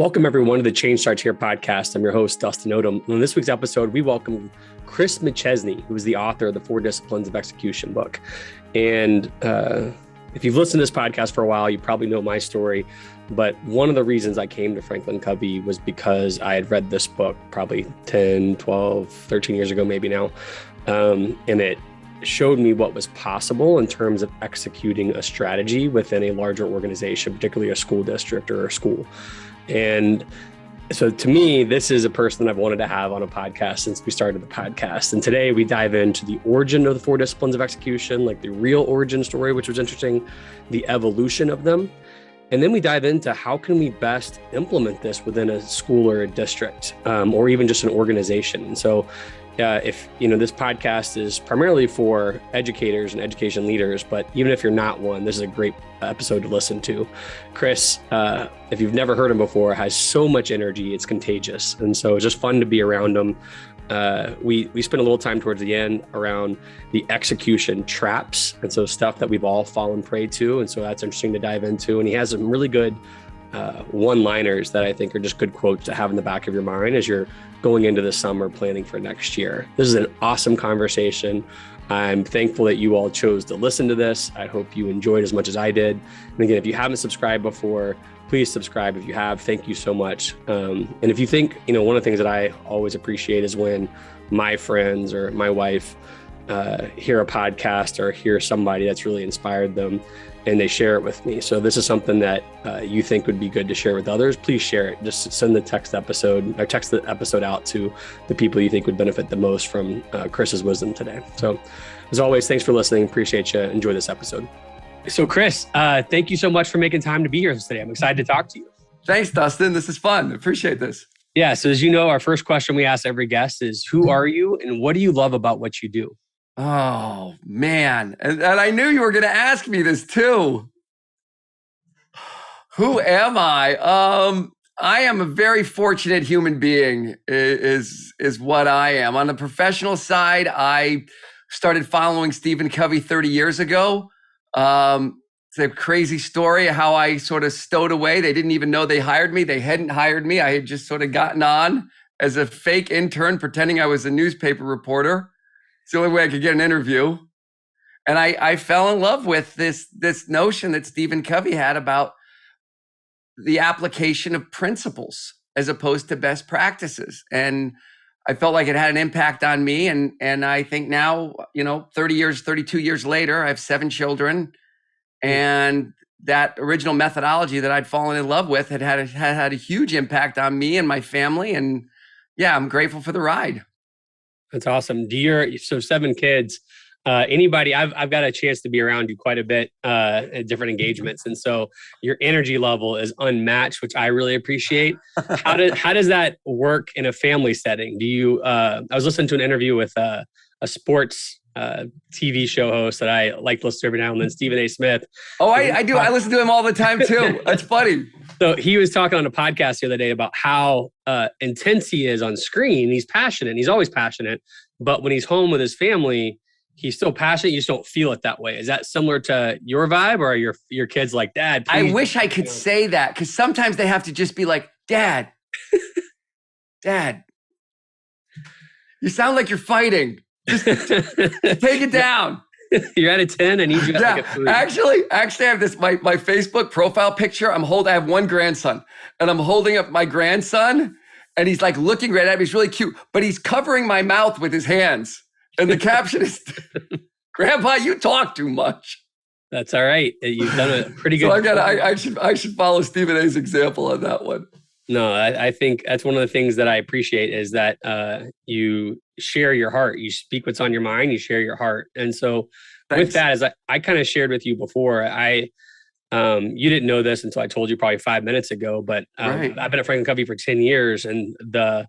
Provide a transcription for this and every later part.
Welcome, everyone, to the Change Starts Here podcast. I'm your host, Dustin Odham. On this week's episode, we welcome Chris McChesney, who is the author of the 4 Disciplines of Execution book. And if you've listened to this podcast for a while, you probably know my story. But one of the reasons I came to Franklin Covey was because I had read this book probably 10, 12, 13 years ago, maybe now. And it showed me what was possible in terms of executing a strategy within a larger organization, particularly a school district or a school. And so to me, this is a person I've wanted to have on a podcast since we started the podcast. And today we dive into the origin of the 4 Disciplines of Execution, like the real origin story, which was interesting, the evolution of them. And then we dive into how can we best implement this within a school or a district, or even just an organization. And so if this podcast is primarily for educators and education leaders, but even if you're not one, this is a great episode to listen to. Chris, if you've never heard him before, has so much energy, it's contagious. And so it's just fun to be around him. We spent a little time towards the end around the execution traps. And so stuff that we've all fallen prey to. And so that's interesting to dive into. And he has some really good one-liners that I think are just good quotes to have in the back of your mind as you're going into the summer planning for next year. This is an awesome conversation. I'm thankful that you all chose to listen to this. I hope you enjoyed as much as I did. And again, if you haven't subscribed before, please subscribe. If you have, thank you so much. And if you think, one of the things that I always appreciate is when my friends or my wife hear a podcast or hear somebody that's really inspired them and they share it with me. So this is something that you think would be good to share with others. Please share it. Just send the text the episode out to the people you think would benefit the most from Chris's wisdom today. So as always, thanks for listening. Appreciate you. Enjoy this episode. So Chris, thank you so much for making time to be here today. I'm excited to talk to you. Thanks, Dustin. This is fun. Appreciate this. Yeah. So as you know, our first question we ask every guest is, who are you and what do you love about what you do? Oh, man. And I knew you were going to ask me this too. Who am I? I am a very fortunate human being is what I am. On the professional side, I started following Stephen Covey 30 years ago. It's a crazy story how I sort of stowed away. They didn't even know they hired me. They hadn't hired me. I had just sort of gotten on as a fake intern, pretending I was a newspaper reporter. It's the only way I could get an interview. And I fell in love with this notion that Stephen Covey had about the application of principles as opposed to best practices. And I felt like it had an impact on me. And I think now, 32 years later, I have 7 children. And that original methodology that I'd fallen in love with had a huge impact on me and my family. And yeah, I'm grateful for the ride. That's awesome. So 7 kids, anybody, I've got a chance to be around you quite a bit at different engagements. And so your energy level is unmatched, which I really appreciate. How does that work in a family setting? I was listening to an interview with a sports TV show host that I like to listen to every now and then, Stephen A. Smith. Oh, I do. I listen to him all the time too. That's funny. So he was talking on a podcast the other day about how intense he is on screen. He's passionate. He's always passionate. But when he's home with his family, he's still passionate. You just don't feel it that way. Is that similar to your vibe, or are your kids like, Dad, please? I wish I could say that, because sometimes they have to just be like, Dad, Dad, you sound like you're fighting. Just take it down. You're at a 10. I need you at like a 3. Actually, I have this, my Facebook profile picture. I have 1 grandson, and I'm holding up my grandson, and he's like looking right at me. He's really cute, but he's covering my mouth with his hands. And the caption is, Grandpa, you talk too much. That's all right. You've done a pretty good So I should follow Stephen A's example on that one. No, I think that's one of the things that I appreciate is that you share your heart. You speak what's on your mind. You share your heart. And so Thanks. With that, as I kind of shared with you before, you didn't know this until I told you probably 5 minutes ago, but Right. I've been at Franklin Covey for 10 years. And the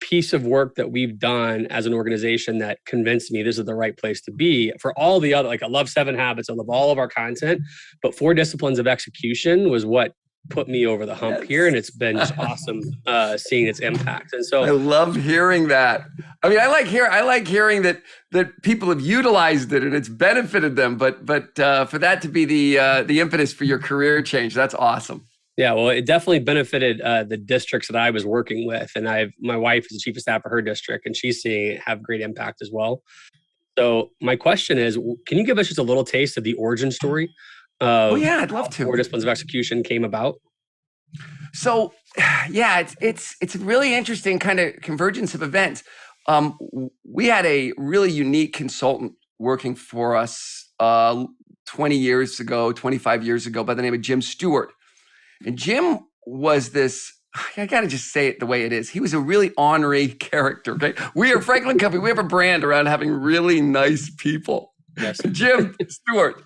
piece of work that we've done as an organization that convinced me this is the right place to be for all the other, like I love 7 Habits, I love all of our content, but 4 Disciplines of Execution was what put me over the hump here. And it's been just awesome seeing its impact. And so I love hearing that. I mean, I like hearing that people have utilized it and it's benefited them, but for that to be the impetus for your career change, that's awesome. Yeah, well, it definitely benefited the districts that I was working with, and my wife is the chief of staff for her district, and she's seeing it have great impact as well. So my question is, can you give us just a little taste of the origin story Oh of yeah, I'd love how to. 4 disciplines of execution came about? So, yeah, it's a really interesting kind of convergence of events. We had a really unique consultant working for us 20 years ago, 25 years ago, by the name of Jim Stewart. And Jim was this, I got to just say it the way it is. He was a really ornery character. Okay. We are Franklin Covey. We have a brand around having really nice people. Yes. Jim Stewart,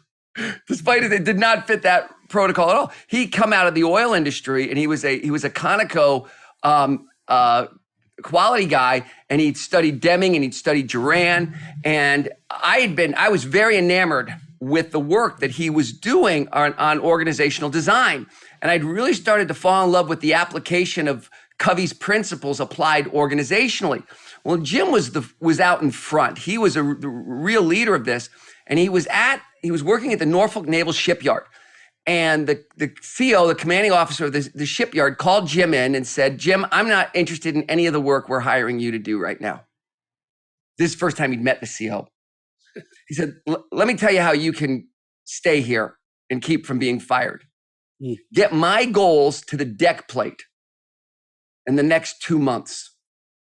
despite it did not fit that protocol at all. He come out of the oil industry, and he was a Conoco quality guy, and he'd studied Deming and he'd studied Duran. And I was very enamored with the work that he was doing on organizational design. And I'd really started to fall in love with the application of Covey's principles applied organizationally. Well, Jim was out in front. He was the real leader of this. And he was working at the Norfolk Naval Shipyard. And the CO, the commanding officer of the shipyard, called Jim in and said, "Jim, I'm not interested in any of the work we're hiring you to do right now." This is the first time he'd met the CO. He said, "Let me tell you how you can stay here and keep from being fired. Get my goals to the deck plate in the next 2 months.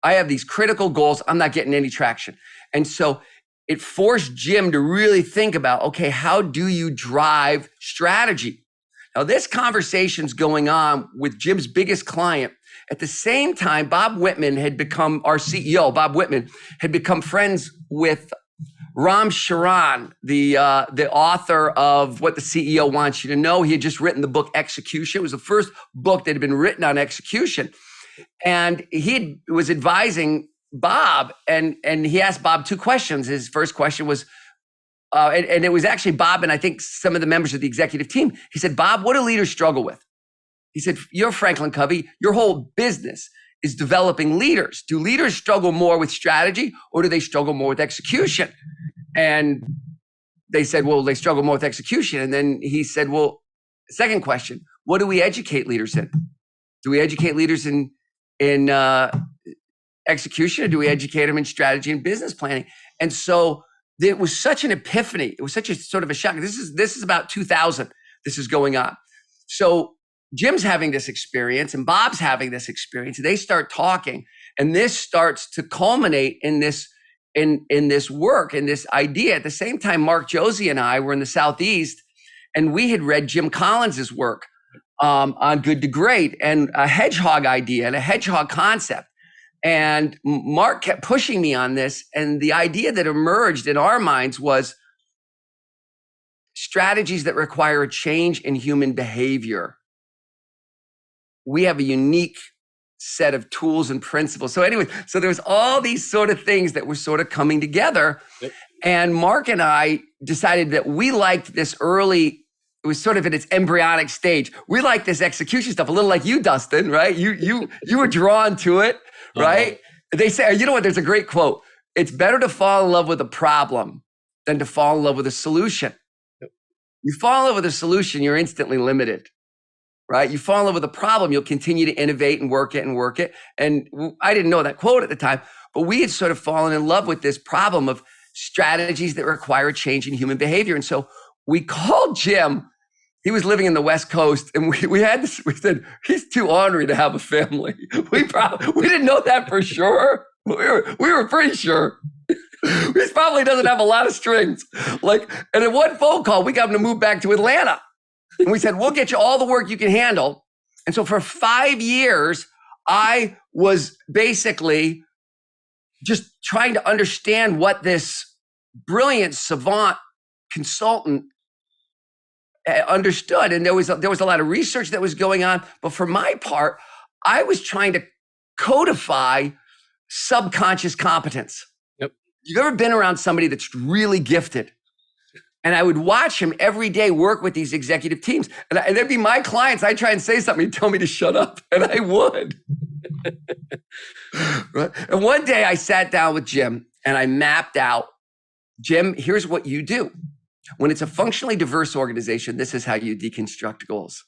I have these critical goals. I'm not getting any traction." And so it forced Jim to really think about, okay, how do you drive strategy? Now, this conversation's going on with Jim's biggest client. At the same time, Bob Whitman had become our CEO. Bob Whitman had become friends with Ram Charan, the author of What the CEO Wants You to Know. He had just written the book Execution. It was the first book that had been written on execution. And he was advising Bob, and he asked Bob 2 questions. His first question was, and it was actually Bob and I think some of the members of the executive team. He said, "Bob, what do leaders struggle with?" He said, "You're Franklin Covey. Your whole business is developing leaders. Do leaders struggle more with strategy, or do they struggle more with execution?" And they said, "Well, they struggle more with execution." And then he said, "Well, second question, what do we educate leaders in? Do we educate leaders in execution, or do we educate them in strategy and business planning?" And so it was such an epiphany. It was such a sort of a shock. This is about 2000. This is going on. So Jim's having this experience and Bob's having this experience. They start talking, and this starts to culminate in this work, in this idea. At the same time, Mark Josie and I were in the Southeast, and we had read Jim Collins's work on Good to Great, and a hedgehog idea and a hedgehog concept. And Mark kept pushing me on this. And the idea that emerged in our minds was strategies that require a change in human behavior. We have a unique set of tools and principles. So anyway, so there's all these sort of things that were sort of coming together. Yep. And Mark and I decided that we liked this early. It was sort of in its embryonic stage. We liked this execution stuff, a little like you, Dustin, right? You were drawn to it. Right? They say, you know what? There's a great quote. It's better to fall in love with a problem than to fall in love with a solution. Yep. You fall in love with a solution, you're instantly limited, right? You fall in love with a problem, you'll continue to innovate and work it. And I didn't know that quote at the time, but we had sort of fallen in love with this problem of strategies that require a change in human behavior. And so we called Jim. He was living in the West Coast, and we said, he's too ornery to have a family. We didn't know that for sure. We were pretty sure. He probably doesn't have a lot of strings. And in one phone call, we got him to move back to Atlanta. And we said, "We'll get you all the work you can handle." And so for 5 years, I was basically just trying to understand what this brilliant savant consultant understood. And there was a lot of research that was going on. But for my part, I was trying to codify subconscious competence. Yep. You've ever been around somebody that's really gifted? And I would watch him every day work with these executive teams. And they'd be my clients. I'd try and say something. He'd tell me to shut up. And I would. Right? And one day I sat down with Jim and I mapped out, "Jim, here's what you do. When it's a functionally diverse organization, this is how you deconstruct goals.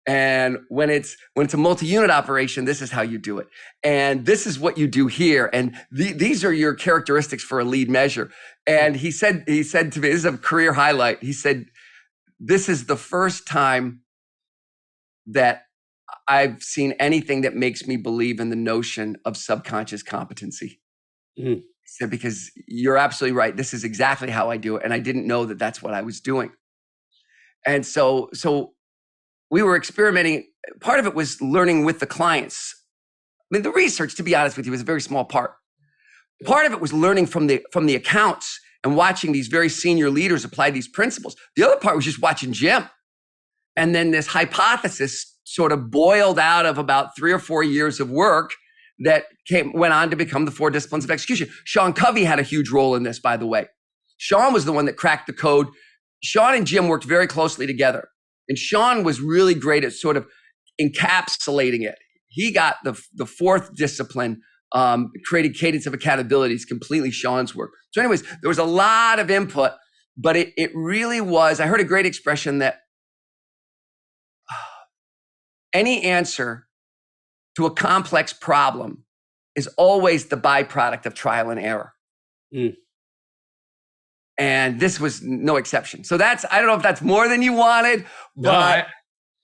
And when it's a multi-unit operation, this is how you do it. And this is what you do here. And these are your characteristics for a lead measure. And he said to me, this is a career highlight. He said, this is the first time that I've seen anything that makes me believe in the notion of subconscious competency. Mm. He said, because you're absolutely right. This is exactly how I do it. And I didn't know that that's what I was doing. And so we were experimenting. Part of it was learning with the clients. I mean, the research, to be honest with you, was a very small part. Part of it was learning from the accounts and watching these very senior leaders apply these principles. The other part was just watching Jim. And then this hypothesis sort of boiled out of about 3 or 4 years of work that went on to become the 4 disciplines of execution. Sean Covey had a huge role in this, by the way. Sean was the one that cracked the code. Sean and Jim worked very closely together. And Sean was really great at sort of encapsulating it. He got the 4th discipline, created cadence of accountability. It's completely Sean's work. So anyways, there was a lot of input, but it really was, I heard a great expression that any answer to a complex problem is always the byproduct of trial and error. Mm. And this was no exception. So I don't know if that's more than you wanted, but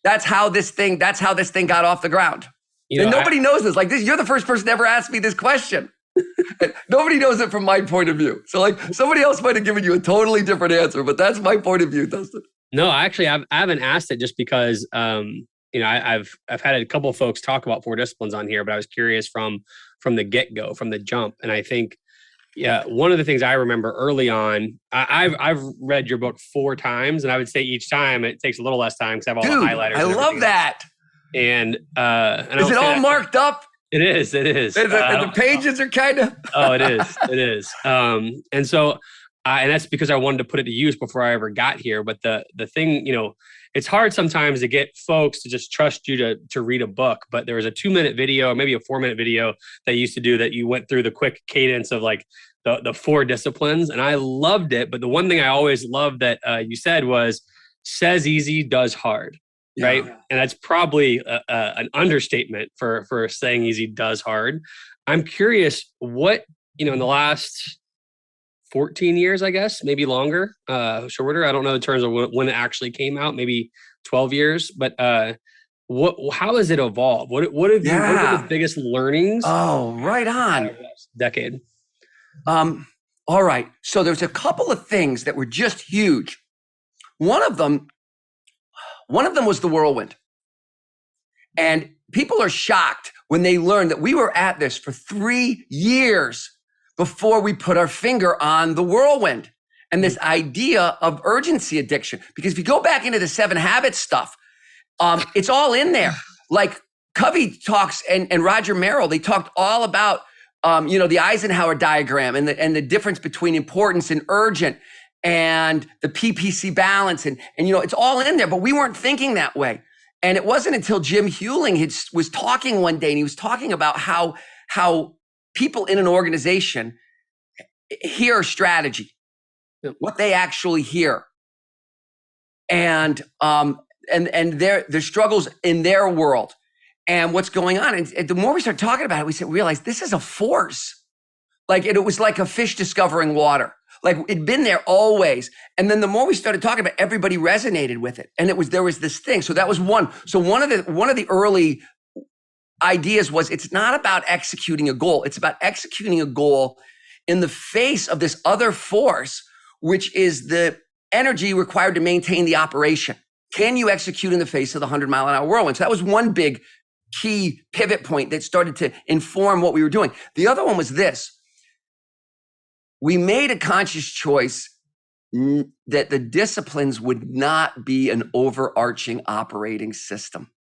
that's how this thing got off the ground. And nobody knows this. Like this, you're the first person to ever ask me this question. Nobody knows it from my point of view. So like somebody else might have given you a totally different answer, but that's my point of view, Dustin. No, actually, I haven't asked it just because, I've had a couple of folks talk about 4 disciplines on here, but I was curious from the get-go, from the jump. And I think, one of the things I remember early on, I've read your book 4 times, and I would say each time it takes a little less time because I have all the highlighters. I love that. And is it all marked up? It is. The pages are kind of. Oh, it is. And so, and that's because I wanted to put it to use before I ever got here. But the thing, it's hard sometimes to get folks to just trust you to read a book. But there was a 2-minute video, maybe a 4-minute video that you used to do that you went through the quick cadence of like the 4 disciplines. And I loved it. But the one thing I always loved that you said was, says easy, does hard. Yeah. Right. And that's probably an understatement for saying easy, does hard. I'm curious what, in the last 14 years, I guess, maybe longer, shorter. I don't know in terms of when it actually came out, maybe 12 years. But how has it evolved? What are the biggest learnings? Oh, right on. Decade. All right. So there's a couple of things that were just huge. One of them was the whirlwind. And people are shocked when they learn that we were at this for 3 years before we put our finger on the whirlwind and this idea of urgency addiction. Because if you go back into the 7 Habits stuff, it's all in there. Like Covey talks and Roger Merrill, they talked all about, the Eisenhower diagram and the difference between importance and urgent and the PPC balance. And it's all in there, but we weren't thinking that way. And it wasn't until Jim Hewling was talking one day and he was talking about how people in an organization hear strategy, what they actually hear, and their struggles in their world and what's going on. And the more we start talking about it, we realize this is a force. Like it was like a fish discovering water. Like it'd been there always. And then the more we started talking about it, everybody resonated with it. And there was this thing. So that was one. So one of the early ideas was it's not about executing a goal. It's about executing a goal in the face of this other force, which is the energy required to maintain the operation. Can you execute in the face of the 100-mile-an-hour whirlwind? So that was one big key pivot point that started to inform what we were doing. The other one was this. We made a conscious choice that the disciplines would not be an overarching operating system.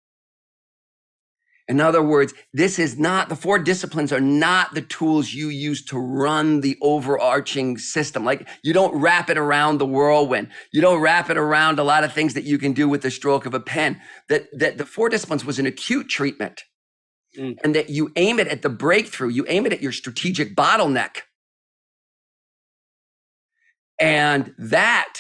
In other words, the 4 disciplines are not the tools you use to run the overarching system. Like you don't wrap it around the whirlwind. You don't wrap it around a lot of things that you can do with the stroke of a pen. That the 4 disciplines was an acute treatment. And that you aim it at the breakthrough. You aim it at your strategic bottleneck. And that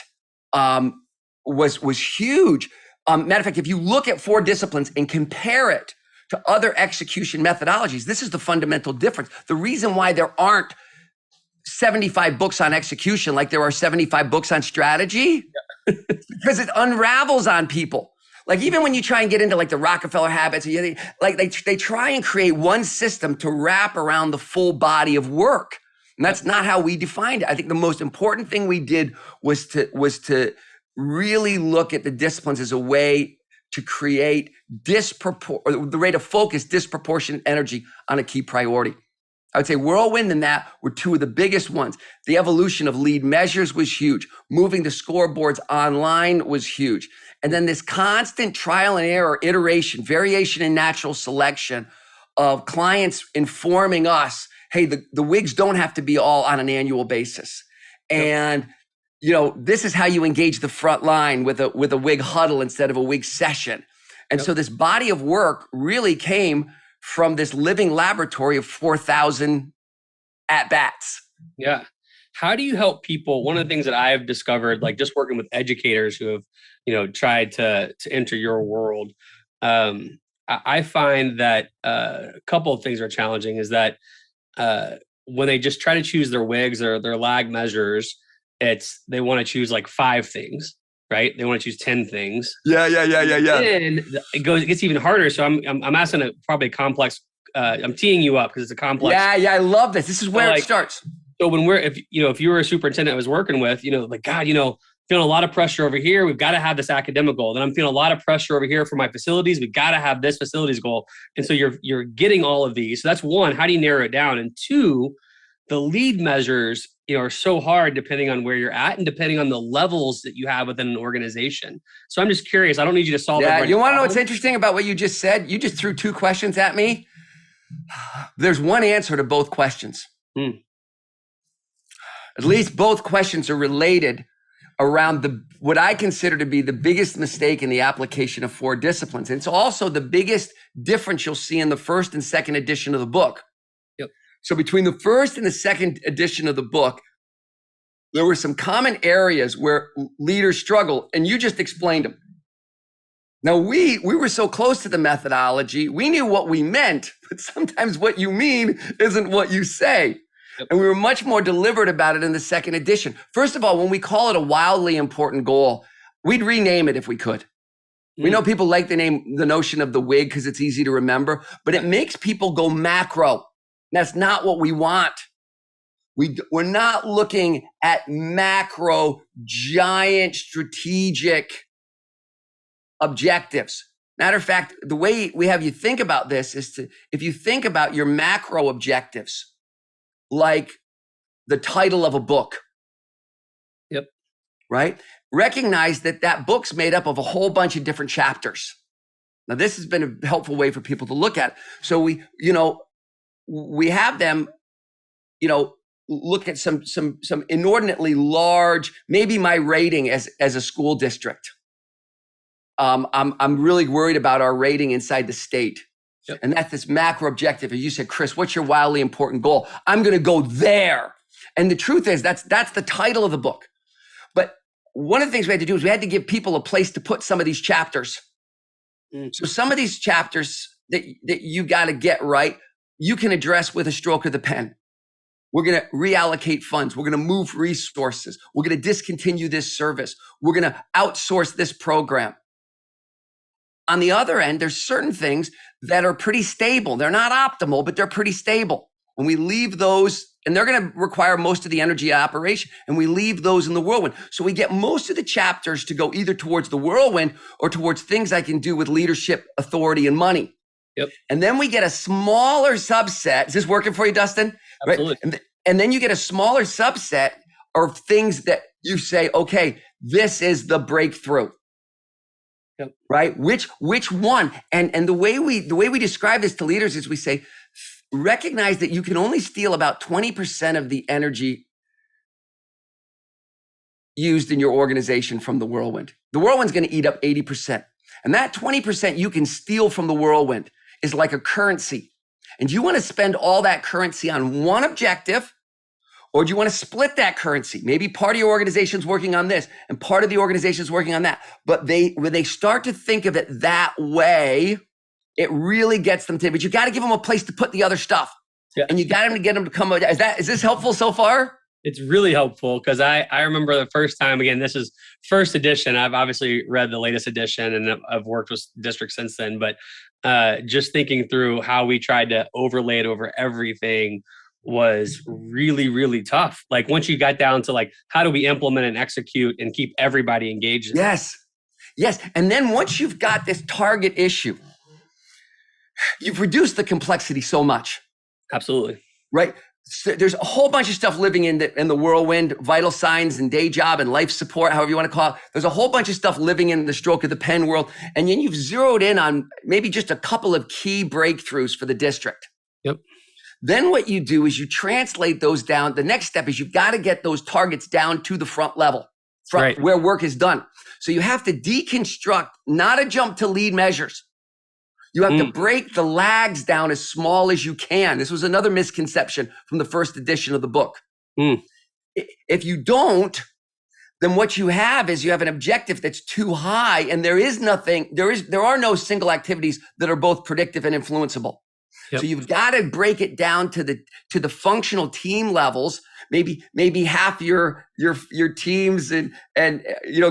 was huge. Matter of fact, if you look at 4 disciplines and compare it to other execution methodologies, this is the fundamental difference. The reason why there aren't 75 books on execution like there are 75 books on strategy, because it unravels on people. Like even when you try and get into like the Rockefeller habits, like they try and create one system to wrap around the full body of work. And that's not how we defined it. I think the most important thing we did was to really look at the disciplines as a way to create the rate of focus, disproportionate energy on a key priority. I would say Whirlwind and that were 2 of the biggest ones. The evolution of lead measures was huge. Moving the scoreboards online was huge. And then this constant trial and error, iteration, variation in natural selection of clients informing us, hey, the wigs don't have to be all on an annual basis. And this is how you engage the front line with a wig huddle instead of a wig session. And so this body of work really came from this living laboratory of 4,000 at-bats. Yeah. How do you help people? One of the things that I've discovered, like just working with educators who have, tried to enter your world, I find that a couple of things are challenging is that when they just try to choose their wigs or their lag measures, they want to choose like 5 things. Right? They want to choose 10 things. Yeah. And it gets even harder. So I'm asking a probably complex. I'm teeing you up because it's a complex. Yeah. I love this. This is where it starts. So when if you were a superintendent I was working with, like God, feeling a lot of pressure over here. We've got to have this academic goal. Then I'm feeling a lot of pressure over here for my facilities. We've got to have this facilities goal. And so you're getting all of these. So that's 1. How do you narrow it down? And 2, the lead measures are so hard depending on where you're at and depending on the levels that you have within an organization. So I'm just curious. I don't need you to solve it. Yeah, you want to know what's interesting about what you just said? You just threw 2 questions at me. There's one answer to both questions. At least both questions are related around what I consider to be the biggest mistake in the application of 4 disciplines. And it's also the biggest difference you'll see in the first and second edition of the book. So between the first and the second edition of the book, there were some common areas where leaders struggle, and you just explained them. Now, we were so close to the methodology, we knew what we meant, but sometimes what you mean isn't what you say. And we were much more deliberate about it in the second edition. First of all, when we call it a wildly important goal, we'd rename it if we could. We know people like the notion of the wig because it's easy to remember, but it makes people go macro. That's not what we want. We're not looking at macro, giant, strategic objectives. Matter of fact, the way we have you think about this is if you think about your macro objectives, like the title of a book. Yep. Right? Recognize that book's made up of a whole bunch of different chapters. Now, this has been a helpful way for people to look at it. So we have them, look at some inordinately large, maybe my rating as a school district. I'm really worried about our rating inside the state. Yep. And that's this macro objective. And you said, Chris, what's your wildly important goal? I'm going to go there. And the truth is that's the title of the book. But one of the things we had to do is we had to give people a place to put some of these chapters. So some of these chapters that you got to get right, you can address with a stroke of the pen. We're going to reallocate funds. We're going to move resources. We're going to discontinue this service. We're going to outsource this program. On the other end, there's certain things that are pretty stable. They're not optimal, but they're pretty stable. And we leave those, and they're going to require most of the energy operation, and we leave those in the whirlwind. So we get most of the chapters to go either towards the whirlwind or towards things I can do with leadership, authority, and money. Yep. And then we get a smaller subset. Is this working for you, Dustin? Absolutely. Right? And then you get a smaller subset of things that you say, okay, this is the breakthrough. Yep. Right? Which one? And the way we describe this to leaders is we say, recognize that you can only steal about 20% of the energy used in your organization from the whirlwind. The whirlwind's going to eat up 80%. And that 20% you can steal from the whirlwind is like a currency. And you want to spend all that currency on one objective Or do you want to split that currency? Maybe part of your organization's working on this and part of the organization's working on that. But when they start to think of it that way, it really gets them to, but you got to give them a place to put the other stuff. Yeah. And you got to get them to come. Is this helpful so far? It's really helpful because I remember the first time, again, this is first edition. I've obviously read the latest edition and I've worked with districts since then, but just thinking through how we tried to overlay it over everything was really, really tough. Like once you got down to like, how do we implement and execute and keep everybody engaged? Yes. And then once you've got this target issue, you've reduced the complexity so much. Absolutely. Right? So there's a whole bunch of stuff living in the whirlwind, vital signs and day job and life support, however you want to call it. There's a whole bunch of stuff living in the stroke of the pen world. And then you've zeroed in on maybe just a couple of key breakthroughs for the district. Yep. Then what you do is you translate those down. The next step is you've got to get those targets down to the front level, right, where work is done. So you have to deconstruct, not a jump to lead measures. You have to break the lags down as small as you can. This was another misconception from the first edition of the book. If you don't, then what you have is you have an objective that's too high, and there are no single activities that are both predictive and influenceable. Yep. So you've got to break it down to the functional team levels. Maybe half your teams and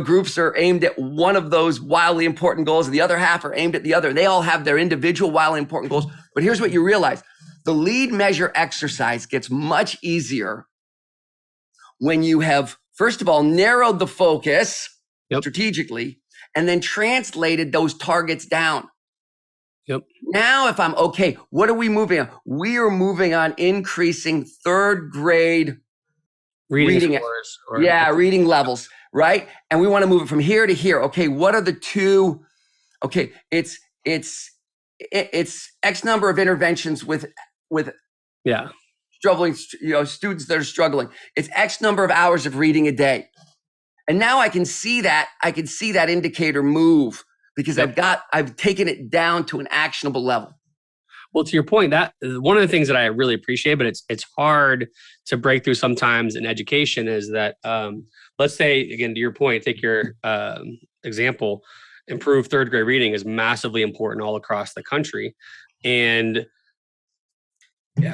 groups are aimed at one of those wildly important goals, and the other half are aimed at the other. They all have their individual wildly important goals. But here's what you realize: the lead measure exercise gets much easier when you have, first of all, narrowed the focus strategically, and then translated those targets down. Yep. Now, if I'm okay, what are we moving on? We are moving on increasing third grade reading scores. Reading levels, right? And we want to move it from here to here. Okay, what are the two? Okay, it's X number of interventions with struggling, students that are struggling. It's X number of hours of reading a day. And now I can see that indicator move. Because I've taken it down to an actionable level. Well, to your point, that one of the things that I really appreciate, but it's hard to break through sometimes in education, is that let's say, again, to your point, take your example, improved third grade reading is massively important all across the country, and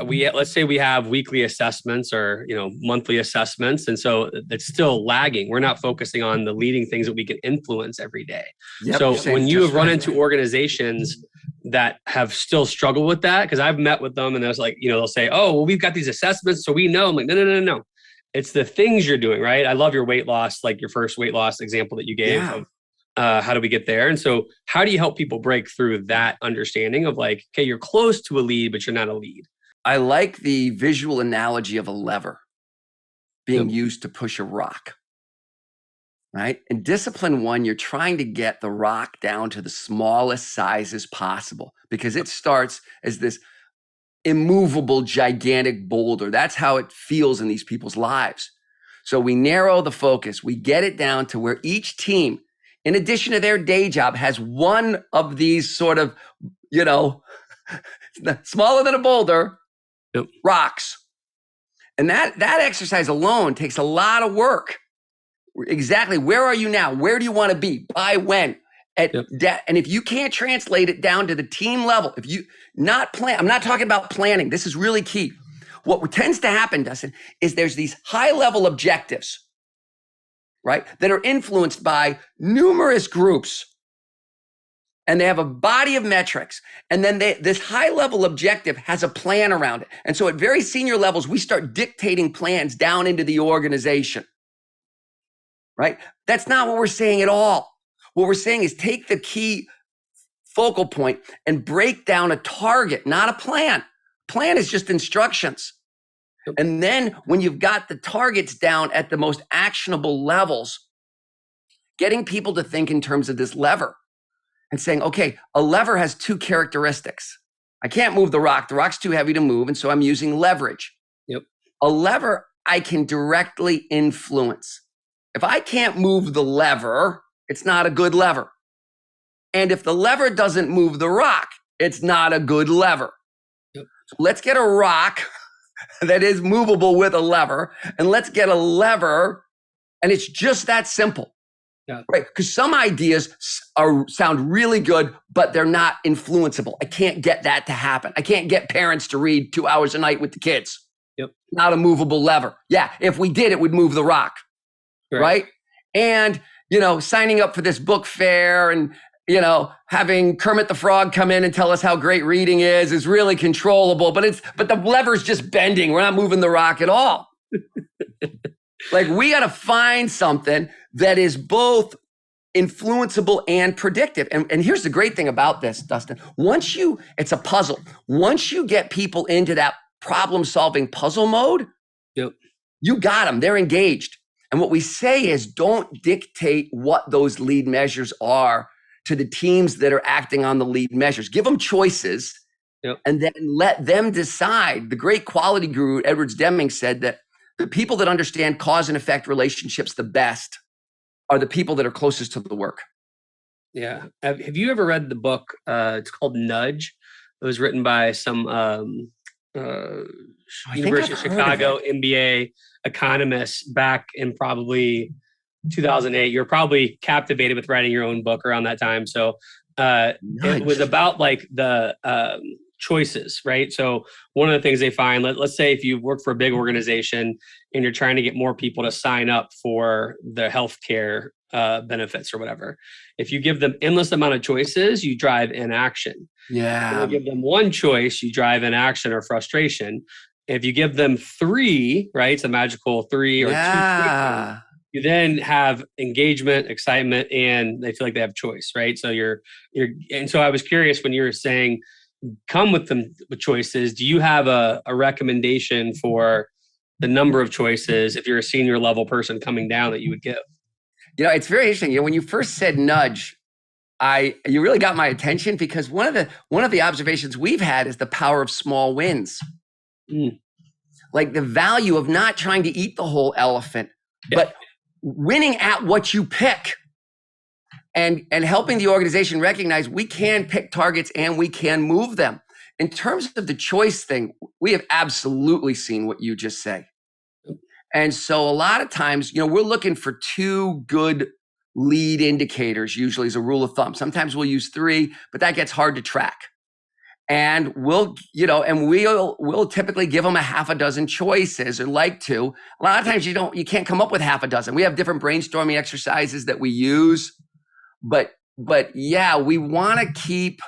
let's say we have weekly assessments or monthly assessments, and so it's still lagging. We're not focusing on the leading things that we can influence every day. Yep, so when you have run into organizations that have still struggled with that, because I've met with them and there's like, they'll say, "Oh, well, we've got these assessments, so we know." I'm like, no. It's the things you're doing, right? I love your weight loss, like your first weight loss example that you gave of how do we get there? And so how do you help people break through that understanding of like, okay, you're close to a lead, but you're not a lead? I like the visual analogy of a lever being used to push a rock, right? In discipline 1, you're trying to get the rock down to the smallest sizes possible because it starts as this immovable, gigantic boulder. That's how it feels in these people's lives. So we narrow the focus. We get it down to where each team, in addition to their day job, has one of these sort of, smaller than a boulder, rocks. And that exercise alone takes a lot of work. Exactly. Where are you now? Where do you want to be? By when? And if you can't translate it down to the team level, if you I'm not talking about planning. This is really key. What tends to happen, Dustin, is there's these high level objectives, right? That are influenced by numerous groups. And they have a body of metrics. And then this high level objective has a plan around it. And so at very senior levels, we start dictating plans down into the organization, right? That's not what we're saying at all. What we're saying is take the key focal point and break down a target, not a plan. Plan is just instructions. And then when you've got the targets down at the most actionable levels, getting people to think in terms of this lever. And saying, okay, a lever has two characteristics. I can't move the rock. The rock's too heavy to move, and so I'm using leverage. Yep. A lever I can directly influence. If I can't move the lever, it's not a good lever. And if the lever doesn't move the rock, it's not a good lever. Yep. So let's get a rock that is movable with a lever, and let's get a lever, and it's just that simple. Yeah. Right? Because some ideas sound really good, but they're not influenceable. I can't get that to happen. I can't get parents to read 2 hours a night with the kids. Yep. Not a movable lever. Yeah, if we did, it would move the rock. Right? And, signing up for this book fair and, having Kermit the Frog come in and tell us how great reading is really controllable, but the lever's just bending. We're not moving the rock at all. Like, we got to find something that is both influenceable and predictive. And here's the great thing about this, Dustin. It's a puzzle. Once you get people into that problem-solving puzzle mode, yep, you got them. They're engaged. And what we say is, don't dictate what those lead measures are to the teams that are acting on the lead measures. Give them choices, yep, and then let them decide. The great quality guru, Edwards Deming, said that the people that understand cause and effect relationships the best are the people that are closest to the work. Yeah. Have you ever read the book? It's called Nudge. It was written by some University of Chicago MBA economists back in probably 2008. You're probably captivated with writing your own book around that time. So it was about like the choices, right? So one of the things they find, let's say if you work for a big organization and you're trying to get more people to sign up for the healthcare benefits or whatever, if you give them endless amount of choices, you drive inaction. Yeah. If you give them one choice, you drive inaction or frustration. If you give them three, right? It's a magical three or two. You then have engagement, excitement, and they feel like they have choice, right? So and so I was curious when you were saying, come with them with choices. Do you have a recommendation for the number of choices if you're a senior level person coming down that you would give? It's very interesting. When you first said nudge, you really got my attention, because one of the observations we've had is the power of small wins. Like the value of not trying to eat the whole elephant, but winning at what you pick, and helping the organization recognize we can pick targets and we can move them. In terms of the choice thing, we have absolutely seen what you just say. And so a lot of times, we're looking for two good lead indicators, usually as a rule of thumb. Sometimes we'll use three, but that gets hard to track. And we'll typically give them a half a dozen choices, or like to. A lot of times you can't come up with half a dozen. We have different brainstorming exercises that we use, but yeah, we want to keep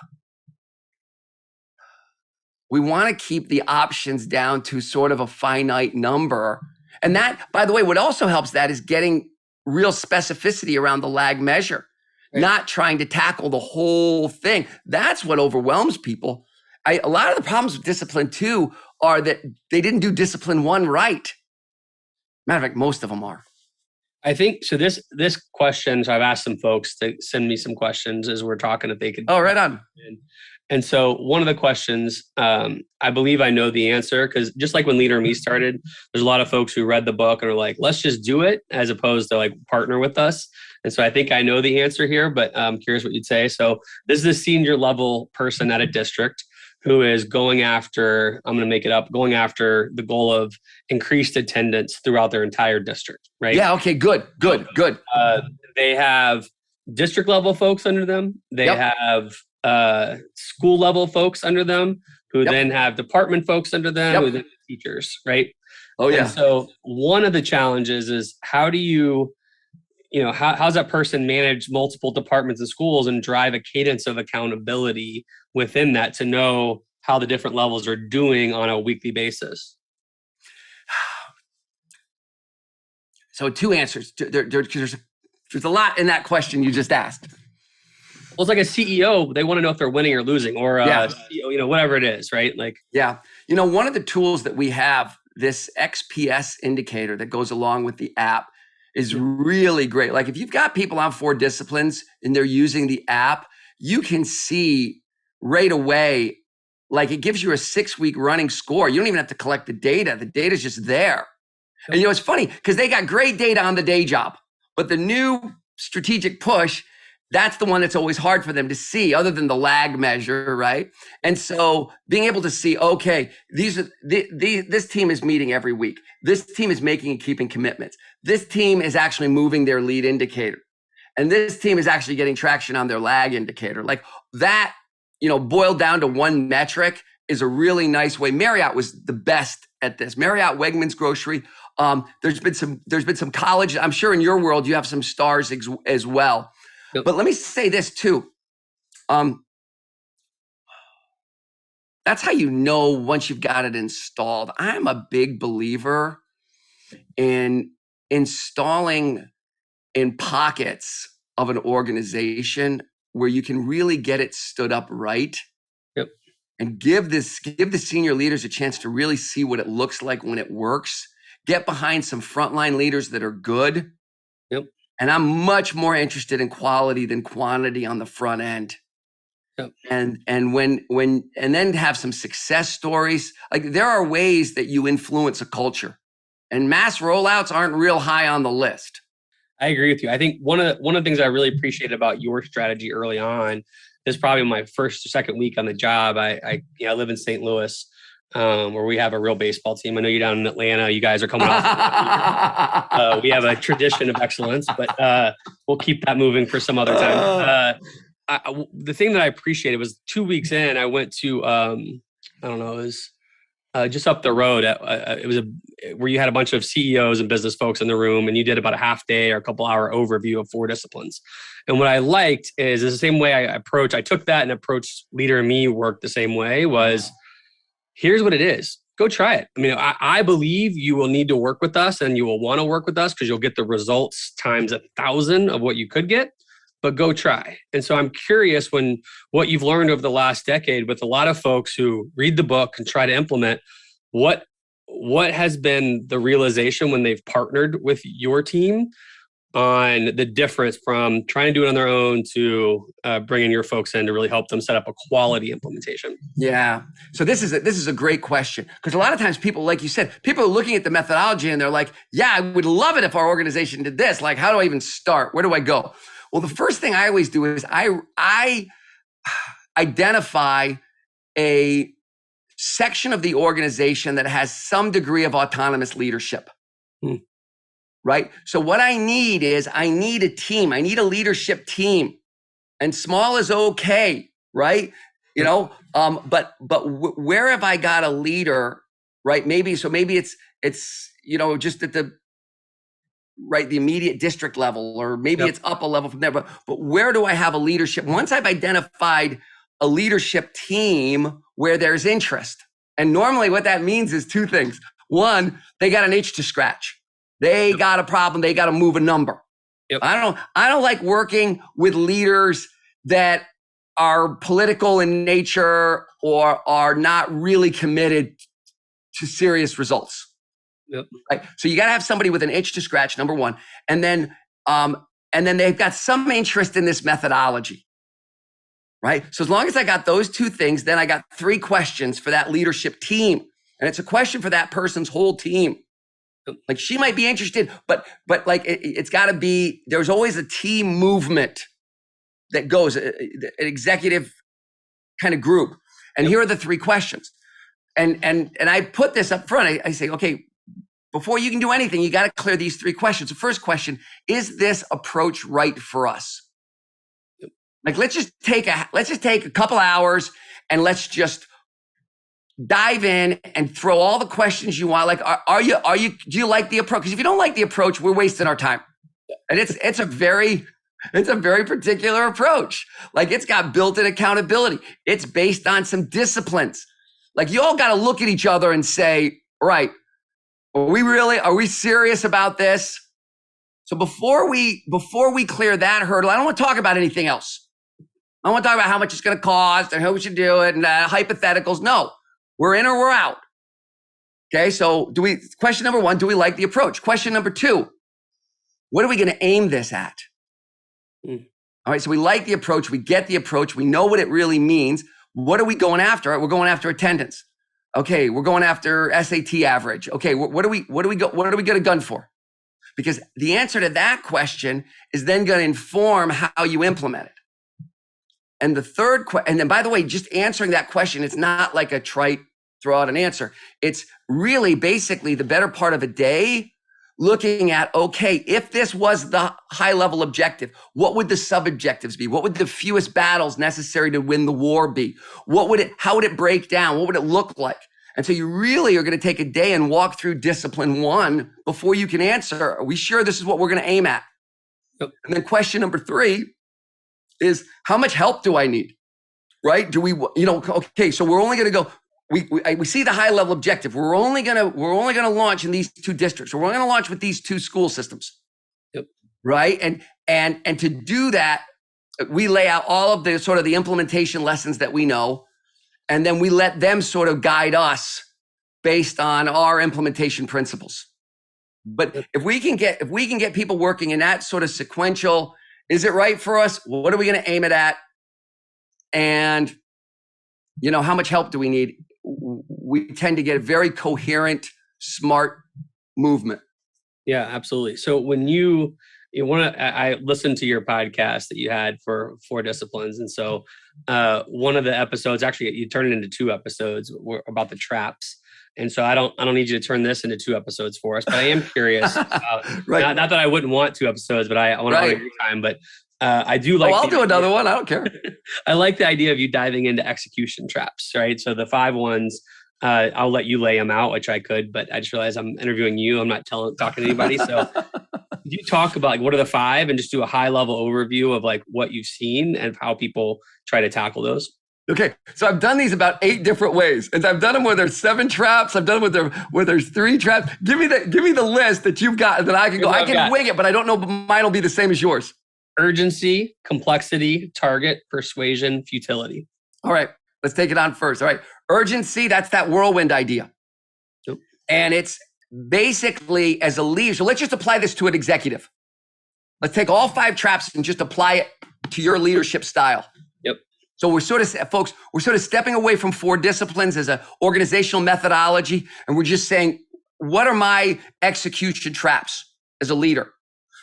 the options down to sort of a finite number. And that, by the way, what also helps that is getting real specificity around the lag measure. Right. Not trying to tackle the whole thing. That's what overwhelms people. A lot of the problems with discipline 2 are that they didn't do discipline 1 right. Matter of fact, most of them are. I think so. This question, so I've asked some folks to send me some questions as we're talking if they could. Oh, right on. And so one of the questions, I believe I know the answer, because just like when Leader Me started, there's a lot of folks who read the book and are like, let's just do it, as opposed to like partner with us. And so I think I know the answer here, but I'm curious what you'd say. So this is a senior level person at a district who is going after, I'm going to make it up, going after the goal of increased attendance throughout their entire district, right? Yeah. Okay. Good. They have district level folks under them. They have school level folks under them, who then have department folks under them, who then have teachers, right? Oh yeah. And so one of the challenges is, how do you, how's that person manage multiple departments and schools and drive a cadence of accountability within that to know how the different levels are doing on a weekly basis? So two answers. There's a lot in that question you just asked. Well, it's like a CEO, they want to know if they're winning or losing, or CEO, whatever it is, right? Like, yeah. One of the tools that we have, this XPS indicator that goes along with the app, is really great. Like if you've got people on 4 disciplines and they're using the app, you can see right away, like it gives you a 6-week running score. You don't even have to collect the data. The data's just there. And it's funny because they got great data on the day job, but the new strategic push that's the one that's always hard for them to see, other than the lag measure, right? And so being able to see, okay, this team is meeting every week. This team is making and keeping commitments. This team is actually moving their lead indicator. And this team is actually getting traction on their lag indicator. Like that, boiled down to one metric is a really nice way. Marriott was the best at this. Marriott, Wegmans Grocery. There's been some college. I'm sure in your world you have some stars as well. Yep. But let me say this too. That's how you know once you've got it installed. I'm a big believer in installing in pockets of an organization where you can really get it stood up right. Yep. And give the senior leaders a chance to really see what it looks like when it works. Get behind some frontline leaders that are good. Yep. And I'm much more interested in quality than quantity on the front end. Yep. And then have some success stories. Like there are ways that you influence a culture, and mass rollouts aren't real high on the list. I agree with you. I think one of the things I really appreciated about your strategy early on, this is probably my first or second week on the job. I live in St. Louis, where we have a real baseball team. I know you're down in Atlanta. You guys are coming off. We have a tradition of excellence, but we'll keep that moving for some other time. The thing that I appreciated was 2 weeks in, I went to, it was just up the road. It was where you had a bunch of CEOs and business folks in the room, and you did about a half day or a couple hour overview of 4 disciplines. And what I liked is the same way I took that and approached Leader in Me work the same way was, here's what it is. Go try it. I mean, I believe you will need to work with us and you will want to work with us because you'll get the results times 1,000 of what you could get, but go try. And so I'm curious what you've learned over the last decade with a lot of folks who read the book and try to implement, what has been the realization when they've partnered with your team on the difference from trying to do it on their own to bringing your folks in to really help them set up a quality implementation? Yeah. So this is a great question, because a lot of times people, like you said, people are looking at the methodology and they're like, yeah, I would love it if our organization did this. Like, how do I even start? Where do I go? Well, the first thing I always do is I identify a section of the organization that has some degree of autonomous leadership. Right? So what I need a team. I need a leadership team, and small is okay, right? But where have I got a leader, right? Maybe it's just at the immediate district level, or maybe it's up a level from there. But where do I have a leadership? Once I've identified a leadership team where there's interest, and normally what that means is 2 things. One, they got an itch to scratch. They got a problem. They got to move a number. Yep. I don't like working with leaders that are political in nature or are not really committed to serious results. Yep. Right. So you got to have somebody with an itch to scratch, number one, and then they've got some interest in this methodology. Right. So as long as I got those 2 things, then I got 3 questions for that leadership team, and it's a question for that person's whole team. Like, she might be interested, but like it's got to be, there's always a team movement that goes, an executive kind of group. And here are the 3 questions. And I put this up front. I say, okay, before you can do anything, you got to clear these 3 questions. The first question, is this approach right for us? Like, let's just take a couple hours and let's just dive in and throw all the questions you want. Like, do you like the approach? Because if you don't like the approach, we're wasting our time. And it's a very particular approach. Like, it's got built-in accountability. It's based on some disciplines. Like, you all got to look at each other and say, right, are we serious about this? So before we clear that hurdle, I don't want to talk about anything else. I don't want to talk about how much it's going to cost and how we should do it and hypotheticals. No. We're in or we're out. Okay, so question number 1, do we like the approach? Question number 2, what are we going to aim this at? All right, so we like the approach, we get the approach, we know what it really means. What are we going after? All right, we're going after attendance. Okay, we're going after SAT average. Okay, what do we get a gun for? because the answer to that question is then going to inform how you implement it. And the third question, and then by the way, just answering that question, it's not like a trite throw out an answer. It's really basically the better part of a day looking at, okay, if this was the high level objective, what would the sub objectives be? What would the fewest battles necessary to win the war be? How would it break down? What would it look like? And so you really are going to take a day and walk through discipline 1 before you can answer, are we sure this is what we're going to aim at? Yep. And then question number 3 is, how much help do I need? Right? Do we, okay, so we're only going to go, we see the high level objective. We're only going to launch in these 2 districts. We're only going to launch with these 2 school systems. Yep. Right? And to do that, we lay out all of the sort of the implementation lessons that we know. And then we let them sort of guide us based on our implementation principles. But if we can get people working in that sort of sequential, is it right for us? What are we going to aim it at? And, how much help do we need? We tend to get a very coherent, smart movement. Yeah, absolutely. So when I listened to your podcast that you had for 4 disciplines. And so one of the episodes, actually you turned it into 2 episodes, were about the traps. And so I don't need you to turn this into 2 episodes for us, but I am curious. Right. Not that I wouldn't want 2 episodes, but I want to honor your time. But I do like. I'll do another one. I don't care. I like the idea of you diving into execution traps, right? So the 5 ones, I'll let you lay them out, which I could, but I just realized I'm interviewing you. I'm not talking to anybody. So you talk about what are the 5 and just do a high level overview of what you've seen and how people try to tackle those. Okay, so I've done these about 8 different ways, and I've done them where there's 7 traps. I've done them where there's 3 traps. Give me the list that you've got that I can go. I can wing it, but I don't know. But mine will be the same as yours. Urgency, complexity, target, persuasion, futility. All right, let's take it on first. All right, urgency. That's that whirlwind idea, yep. And it's basically as a leader. So let's just apply this to an executive. Let's take all 5 traps and just apply it to your leadership style. Yep. So we're sort of stepping away from 4 disciplines as an organizational methodology. And we're just saying, what are my execution traps as a leader?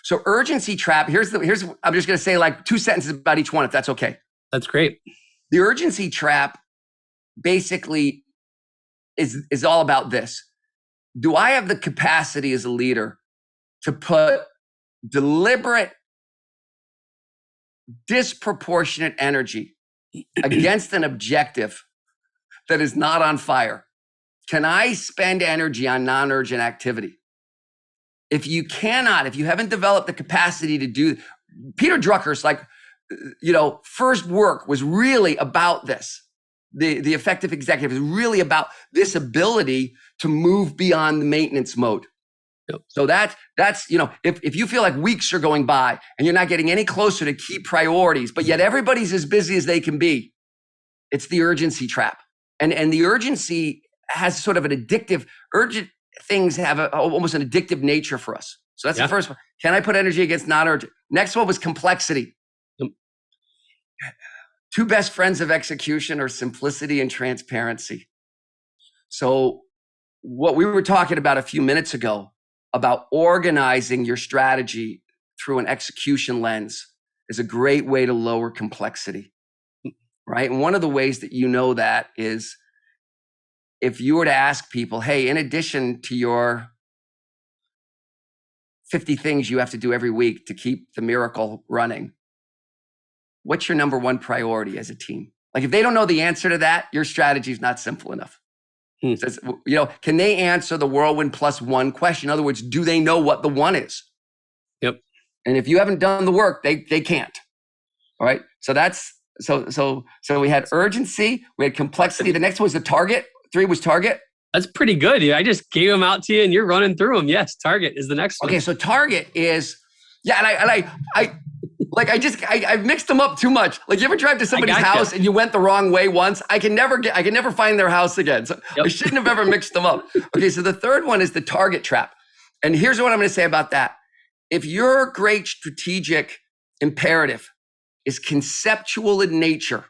So urgency trap, I'm just going to say 2 sentences about each one, if that's okay. That's great. The urgency trap basically is all about this. Do I have the capacity as a leader to put deliberate, disproportionate energy against an objective that is not on fire? Can I spend energy on non-urgent activity? If you haven't developed the capacity to do, Peter Drucker's first work was really about this. The effective executive is really about this ability to move beyond the maintenance mode. Yep. So that's if you feel like weeks are going by and you're not getting any closer to key priorities, but yet everybody's as busy as they can be, it's the urgency trap. And the urgency has sort of an addictive, urgent things have almost an addictive nature for us. So that's the first one. Can I put energy against non-urgent? Next one was complexity. Yep. 2 best friends of execution are simplicity and transparency. So what we were talking about a few minutes ago about organizing your strategy through an execution lens is a great way to lower complexity, right? And one of the ways that that is if you were to ask people, hey, in addition to your 50 things you have to do every week to keep the miracle running, what's your number 1 priority as a team? If they don't know the answer to that, your strategy is not simple enough. So, can they answer the whirlwind plus 1 question? In other words, do they know what the 1 is? Yep. And if you haven't done the work, they can't. All right. So that's so we had urgency, we had complexity. The next one was the target. 3 was target. That's pretty good, dude. I just gave them out to you and you're running through them. Yes, target is the next one. Okay, so target is I've mixed them up too much. You ever drive to somebody's house and you went the wrong way once? I can never find their house again. So I shouldn't have ever mixed them up. Okay, so the third one is the target trap. And here's what I'm going to say about that. If your great strategic imperative is conceptual in nature,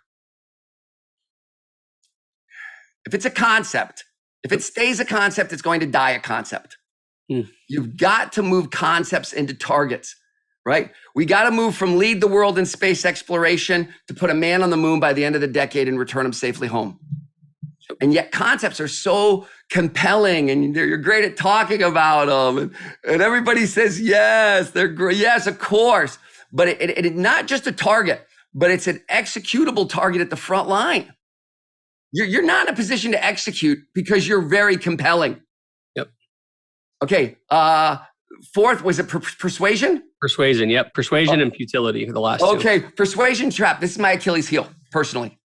if it's a concept, if it stays a concept, it's going to die a concept. You've got to move concepts into targets, right? We got to move from lead the world in space exploration to put a man on the moon by the end of the decade and return him safely home. And yet concepts are so compelling and you're great at talking about them. And everybody says, yes, they're great. Yes, of course. But it's not just a target, but it's an executable target at the front line. You're not in a position to execute because you're very compelling. Yep. Okay. Fourth, was it persuasion? Persuasion. Yep. Persuasion and futility are the last two. Okay. Persuasion trap. This is my Achilles heel, personally.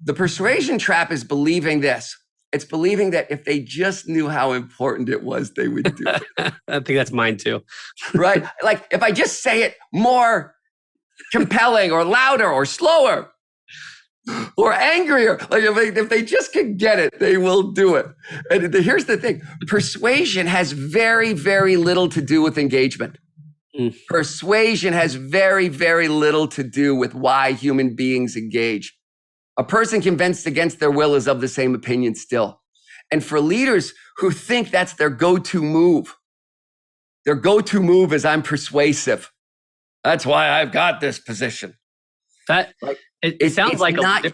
The persuasion trap is believing this. It's believing that if they just knew how important it was, they would do it. I think that's mine too. Right? Like if I just say it more compelling or louder or slower or angrier, like if they just could get it, they will do it. And here's the thing. Persuasion has very, very little to do with engagement. Persuasion has very, very little to do with why human beings engage. A person convinced against their will is of the same opinion still. And for leaders who think that's their go-to move is I'm persuasive. That's why I've got this position. That it sounds like not. Well,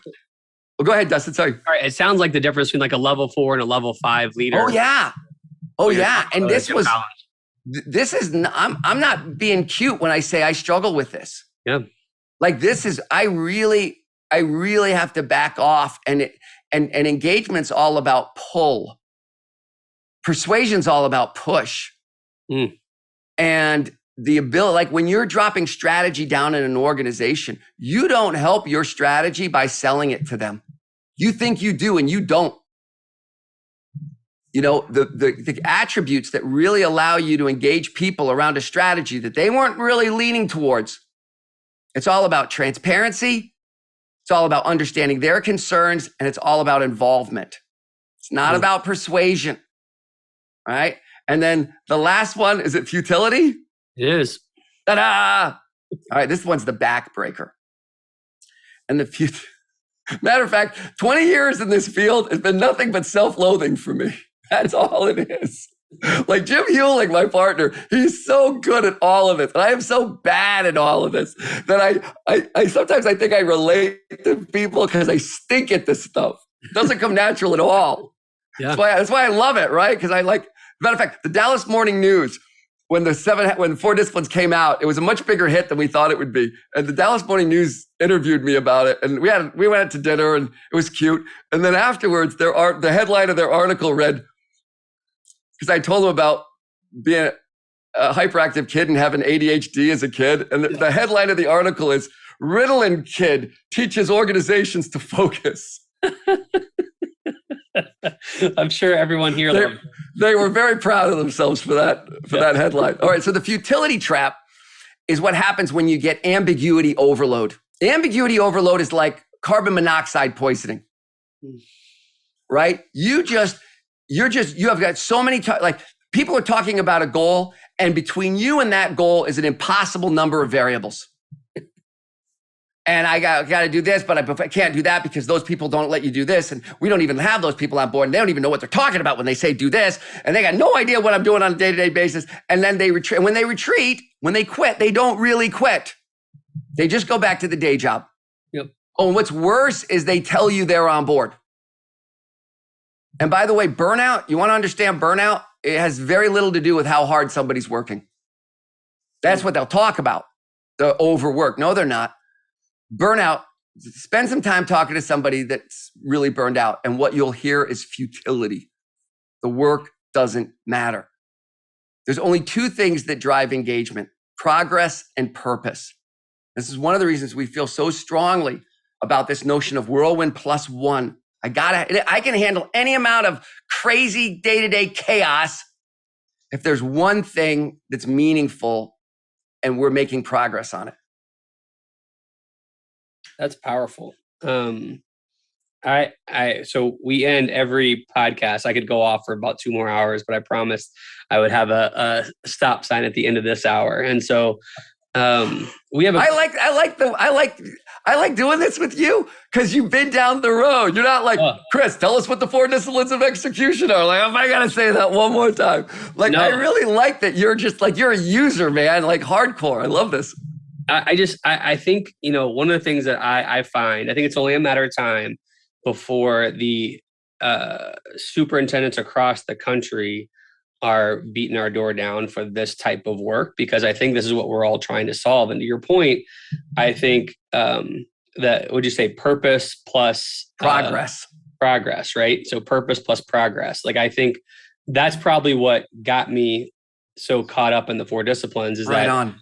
go ahead, Dustin. Sorry. All right. It sounds like the difference between like a level 4 and a level 5 leader. Oh yeah. Oh yeah. And this is. I'm not being cute when I say I struggle with this. Yeah. Like this is. I really have to back off, and engagement's all about pull. Persuasion's all about push. And the ability, like when you're dropping strategy down in an organization, you don't help your strategy by selling it to them. You think you do, and you don't. You know, the attributes that really allow you to engage people around a strategy that they weren't really leaning towards. It's all about transparency. It's all about understanding their concerns, and it's all about involvement. It's not about persuasion, right? And then the last one, is it futility? It is. Ta-da! All right, this one's the backbreaker. And matter of fact, 20 years in this field has been nothing but self-loathing for me. That's all it is. Like Jim Hewling, my partner, he's so good at all of this. And I am so bad at all of this that I sometimes I think I relate to people because I stink at this stuff. It doesn't come natural at all. Yeah. That's why I love it, right? Because matter of fact, the Dallas Morning News, when the 4 Disciplines came out, it was a much bigger hit than we thought it would be. And the Dallas Morning News interviewed me about it. And we went out to dinner and it was cute. And then afterwards, the headline of their article read, because I told them about being a hyperactive kid and having ADHD as a kid. And the headline of the article is, Ritalin kid teaches organizations to focus. I'm sure everyone here they were very proud of themselves for that headline. All right, so the futility trap is what happens when you get ambiguity overload. Ambiguity overload is like carbon monoxide poisoning, right? You have got so many, like people are talking about a goal, and between you and that goal is an impossible number of variables. And I got to do this, but I can't do that because those people don't let you do this. And we don't even have those people on board. And they don't even know what they're talking about when they say do this. And they got no idea what I'm doing on a day-to-day basis. And then they retreat. When they quit, they don't really quit. They just go back to the day job. Yep. Oh, and what's worse is they tell you they're on board. And by the way, burnout, you want to understand burnout? It has very little to do with how hard somebody's working. That's what they'll talk about, the overwork. No, they're not. Burnout, spend some time talking to somebody that's really burned out, and what you'll hear is futility. The work doesn't matter. There's only 2 things that drive engagement: progress and purpose. This is one of the reasons we feel so strongly about this notion of whirlwind plus 1. I can handle any amount of crazy day-to-day chaos if there's one thing that's meaningful and we're making progress on it. That's powerful. So we end every podcast. I could go off for about 2 more hours, but I promised I would have a stop sign at the end of this hour. And so We have I like doing this with you because you've been down the road. You're not like, Chris, tell us what the 4 disciplines of execution are. Like, I gotta say that one more time. Like, no. I really like that you're just like, you're a user, man, like hardcore. I love this. I think, one of the things that I find, I think it's only a matter of time before the superintendents across the country are beating our door down for this type of work, because I think this is what we're all trying to solve. And to your point, I think that, would you say purpose plus progress, right? So purpose plus progress. Like, I think that's probably what got me so caught up in the 4 disciplines is right that on.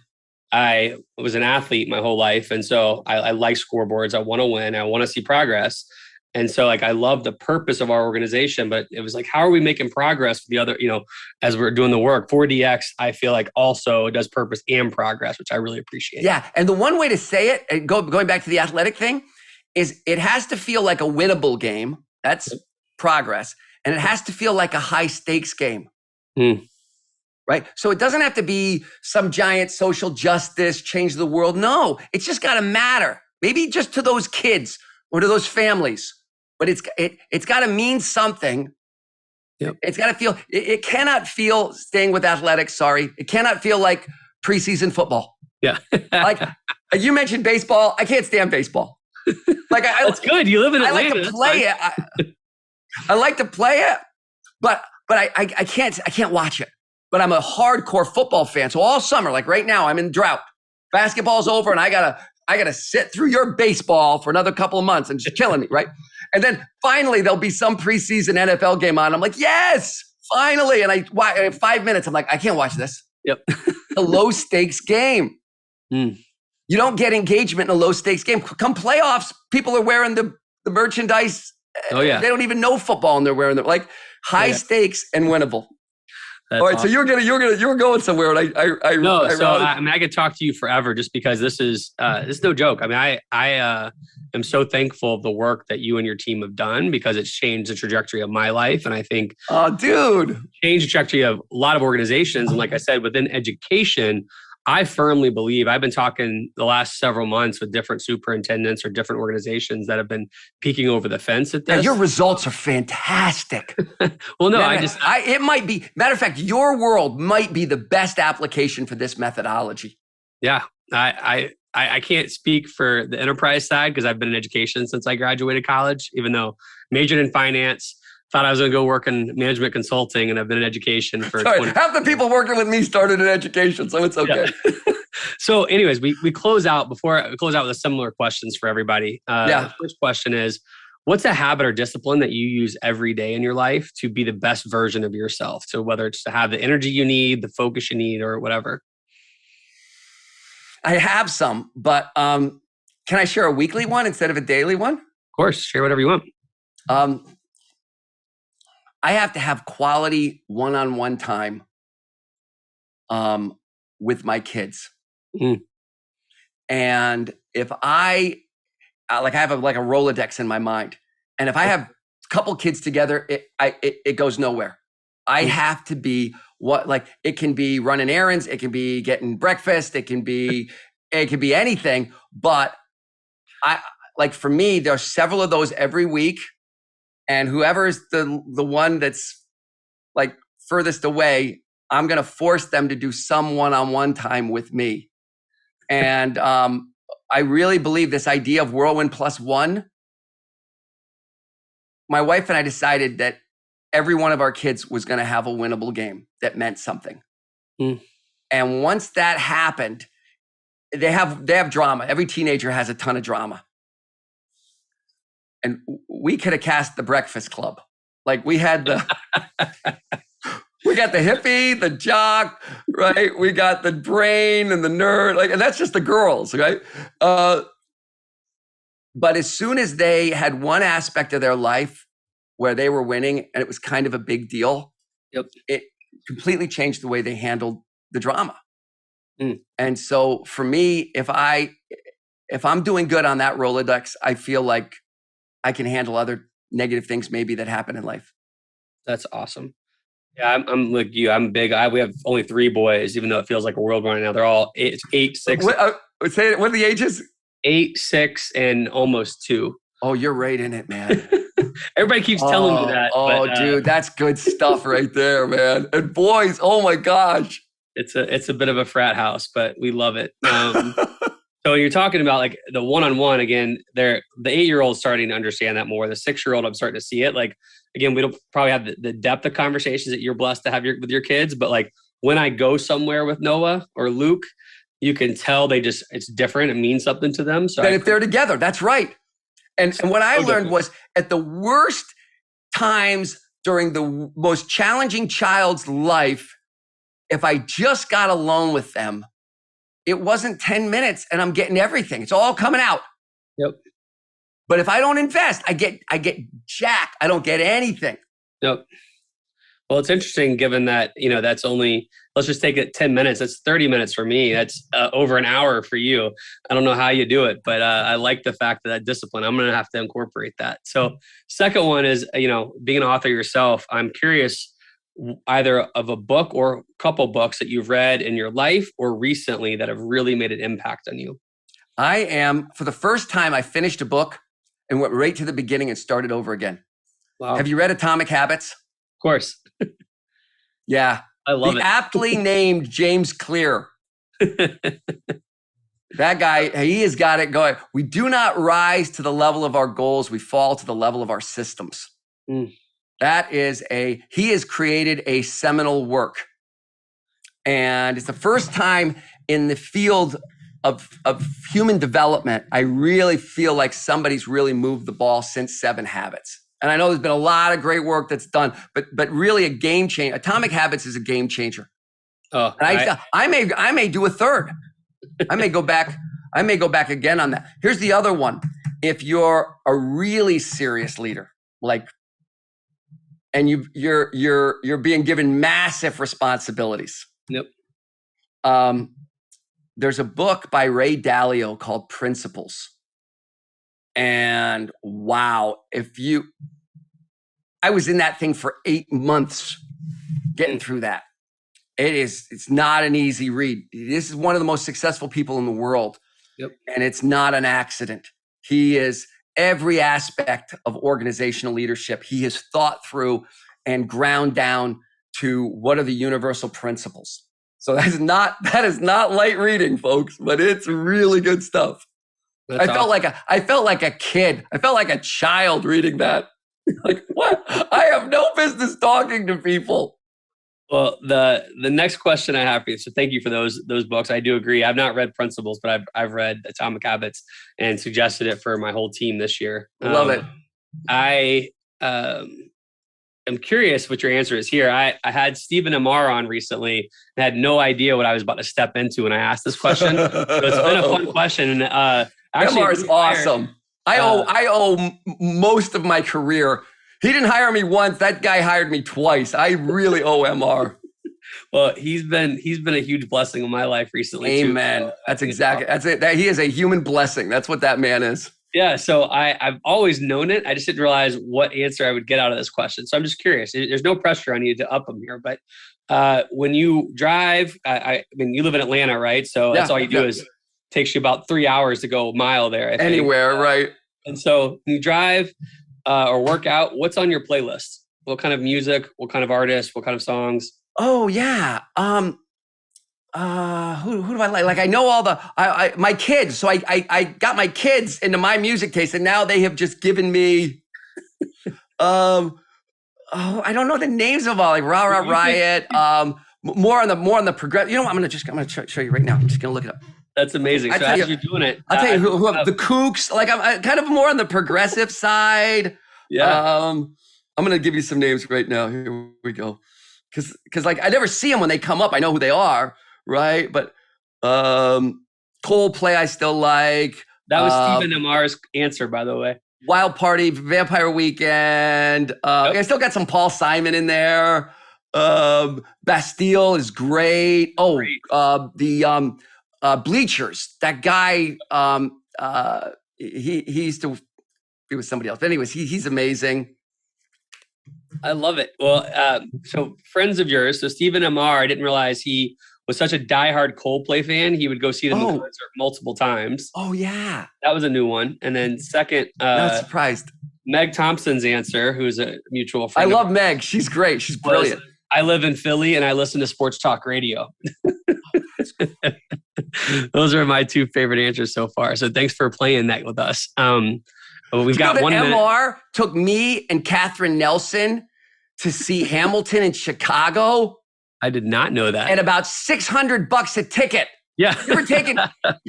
I was an athlete my whole life. And so I like scoreboards. I want to win. I want to see progress. And so like, I love the purpose of our organization, but it was like, how are we making progress with the other, as we're doing the work? 4DX, I feel like also does purpose and progress, which I really appreciate. Yeah. And the one way to say it, and going back to the athletic thing, is it has to feel like a winnable game. That's progress. And it has to feel like a high stakes game. Right? So it doesn't have to be some giant social justice, change the world. No, it's just got to matter. Maybe just to those kids or to those families. But it's got to mean something. Yep. It's got to feel, it cannot feel, staying with athletics, sorry, it cannot feel like preseason football. Yeah. Like you mentioned baseball. I can't stand baseball. Like that's good. You live in Atlanta. I like to play it. I like to play it, but I can't watch it. But I'm a hardcore football fan. So all summer, like right now, I'm in drought. Basketball's over and I gotta sit through your baseball for another couple of months and just killing me, right? And then finally there'll be some preseason NFL game on. I'm like, yes, finally. And in 5 minutes, I'm like, I can't watch this. Yep. A low stakes game. You don't get engagement in a low stakes game. Come playoffs, people are wearing the merchandise. Oh yeah. They don't even know football and they're wearing them. Like high stakes and winnable. That's all right, awesome. So you're going somewhere, and I could talk to you forever just because this is no joke. I mean, I am so thankful of the work that you and your team have done because it's changed the trajectory of my life, and I think changed the trajectory of a lot of organizations. And like I said, within education, I firmly believe, I've been talking the last several months with different superintendents or different organizations that have been peeking over the fence at this. Yeah, your results are fantastic. Well, no, it might be, matter of fact, your world might be the best application for this methodology. Yeah, I can't speak for the enterprise side because I've been in education since I graduated college, even though majored in finance. Thought I was going to go work in management consulting, and I've been in education for 20 half the people working with me started in education, so it's okay. Yeah. So anyways, we close out with similar questions for everybody. The first question is, what's a habit or discipline that you use every day in your life to be the best version of yourself? So whether it's to have the energy you need, the focus you need, or whatever. I have some, but can I share a weekly one instead of a daily one? Of course, share whatever you want. I have to have quality one-on-one time with my kids. And if I have a Rolodex in my mind, and if I have a couple kids together, it goes nowhere. I have to be it can be running errands, it can be getting breakfast, it can be anything. But for me, there are several of those every week. And whoever is the one that's like furthest away, I'm going to force them to do some one-on-one time with me. And I really believe this idea of whirlwind plus one. My wife and I decided that every one of our kids was going to have a winnable game that meant something. And once that happened, they have drama. Every teenager has a ton of drama. And we could have cast the Breakfast Club. Like we had we got the hippie, the jock, right? We got the brain and the nerd, and that's just the girls, right? But as soon as they had one aspect of their life where they were winning and it was kind of a big deal, it completely changed the way they handled the drama. And so for me, if I'm doing good on that Rolodex, I feel like I can handle other negative things maybe that happen in life. That's awesome. Yeah, I'm like you. I'm big. We have only 3 boys, even though it feels like a world right now. They're all eight, 6, Say it. What are the ages? 8, 6, and almost 2. Oh, you're right in it, man. Everybody keeps telling me that. Oh, but, dude, that's good stuff right there, man. And boys, oh my gosh. It's a bit of a frat house, but we love it. So you're talking about like the one-on-one again, the 8-year-old starting to understand that more. The 6-year-old, I'm starting to see it. Like, again, we don't probably have the depth of conversations that you're blessed to have with your kids. But like when I go somewhere with Noah or Luke, you can tell it's different. It means something to them. So if they're together, that's right. And what I learned was at the worst times during the most challenging child's life, if I just got alone with them, it wasn't 10 minutes and I'm getting everything. It's all coming out. Yep. But if I don't invest, I get jack. I don't get anything. Yep. Well, it's interesting given that, that's only, let's just take it 10 minutes. That's 30 minutes for me. That's over an hour for you. I don't know how you do it, but I like the fact that discipline, I'm going to have to incorporate that. So second one is, being an author yourself, I'm curious either of a book or a couple books that you've read in your life or recently that have really made an impact on you. For the first time, I finished a book and went right to the beginning and started over again. Wow. Have you read Atomic Habits? Of course. Yeah. I love it. Aptly named James Clear. That guy, he has got it going. We do not rise to the level of our goals. We fall to the level of our systems. He has created a seminal work. And it's the first time in the field of human development, I really feel like somebody's really moved the ball since 7 Habits. And I know there's been a lot of great work that's done, but really a game changer. Atomic Habits is a game changer. Oh, and I may do a third. I may go back again on that. Here's the other one. If you're a really serious leader, and you're being given massive responsibilities. Yep. There's a book by Ray Dalio called Principles. And wow, I was in that thing for 8 months getting through that. It's not an easy read. This is one of the most successful people in the world. Yep. And it's not an accident. He is every aspect of organizational leadership. He has thought through and ground down to what are the universal principles. So that is not light reading, folks, but it's really good stuff. I felt like a kid. I felt like a child reading that. Like, what? I have no business talking to people. Well, the next question I have for you. So thank you for those books. I do agree. I've not read Principles, but I've read Atomic Habits and suggested it for my whole team this year. Love it. I am curious what your answer is here. I had Stephen Amar on recently and had no idea what I was about to step into when I asked this question. So it's been a fun question. And Amar is awesome. I owe most of my career. He didn't hire me once. That guy hired me twice. I really owe MR. Well, he's been a huge blessing in my life recently. Amen. That's it. He is a human blessing. That's what that man is. Yeah. So I've always known it. I just didn't realize what answer I would get out of this question. So I'm just curious. There's no pressure on you to up them here, but when you drive, I mean, you live in Atlanta, right? So that's all you do is takes you about 3 hours to go a mile there. Anywhere, right? And so when you drive or work out, what's on your playlist? What kind of music? What kind of artists? What kind of songs? Oh yeah. Who do I like? Like I know all my kids. So I got my kids into my music taste, and now they have just given me I don't know the names of all, like Rah Rah Riot. More on the progressive. You know what? I'm gonna show you right now. I'm just gonna look it up. That's amazing. So as you're doing it, I'll tell you who the Kooks. Like I'm kind of more on the progressive side. Yeah. I'm gonna give you some names right now. Here we go. Because like I never see them when they come up. I know who they are, right? But Coldplay I still like. That was Stephen Amar's answer, by the way. Wild Party, Vampire Weekend. Yep. I still got some Paul Simon in there. Bastille is great. Oh, great. The Bleachers. That guy. He used to be with somebody else. But anyways, he's amazing. I love it. Well, so friends of yours, so Stephen MR, I didn't realize he was such a diehard Coldplay fan. He would go see them in concert multiple times. Oh, yeah. That was a new one. And then second, Not surprised. Meg Thompson's answer, who's a mutual friend. I love Meg. She's great. She's brilliant. I live in Philly and I listen to sports talk radio. Those are my two favorite answers so far. So thanks for playing that with us. We've got 1 minute. MR took me and Catherine Nelson to see Hamilton in Chicago. I did not know that. At about $600 a ticket. Yeah. You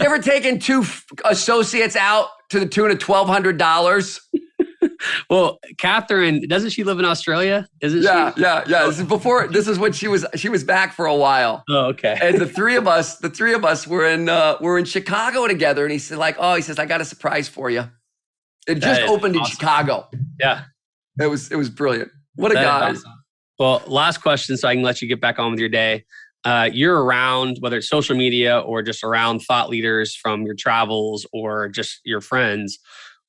ever taken two associates out to the tune of $1,200? Well, Catherine, doesn't she live in Australia? Isn't she? Yeah. This is when she was back for a while. Oh, okay. And the three of us were in Chicago together. And he said, I got a surprise for you. It just opened in Chicago. Yeah. It was brilliant. What a guy. Awesome. Well, last question so I can let you get back on with your day. You're around, whether it's social media or just around thought leaders from your travels or just your friends.